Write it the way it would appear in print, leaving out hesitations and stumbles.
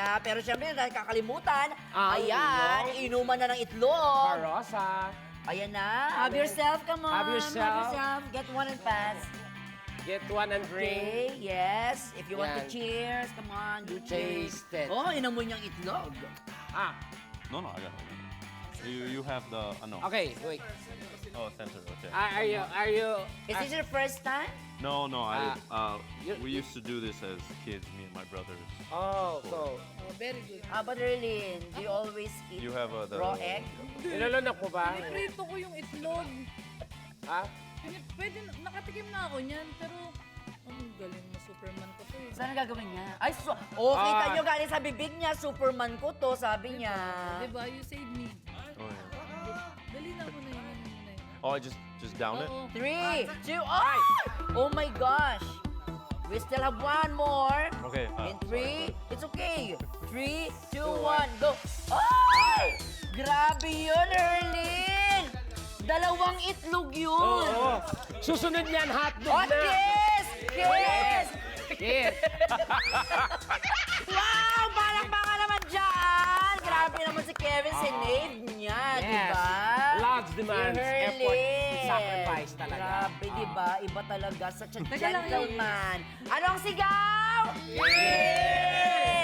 Yeah, pero syempre, dahil kakalimutan, Ah, ayan, inuman na ng itlog. Parosa. Ayan na. Have yourself, come on. Have yourself. Get one and pass. Get one and drink. Okay, yes. If you want to Yan. cheers, come on, do cheers. Taste it. Oh, inamoy niyang itlog. Ah, No, I got it. You have the no. okay, wait. Oh, center. Okay. Are you? Is this your first time? No, you- we used to do this as kids, me and my brothers. Oh, so. Oh, very good. But really, do you always eat You have the raw egg? Nilolunok mo ba? Piniprito ko yung itlog. Ha? Pwede, nakatikim na ako niyan, pero ang galing na Superman ko to eh. Saan ang gagawin niya? Ay, kita Ah. niyo galing sa bibig niya, Superman ko to, sabi niya. Diba? You saved me. Oh yeah. Dali na mo na yun. Oh, I just down it. Oo. 3, 2, oh my gosh! We still have one more. Okay. In 3, it's okay. 3, 2, 1, go. Ay! Grabe yun, Erlyn! Dalawang itlog yun. Oo. Susunod niyan, hotdog Oh, na. kiss! Kiss! Yes. Wow! Balak-baka naman dyan! Grabe naman si Kevin, sinave niya, di Yes. ba? Loves demands, Si Hurley. effort, sacrifice talaga. Grabe, di ba? Iba talaga. Such a Teka lang, gentleman. Ano ang sigaw? Yay!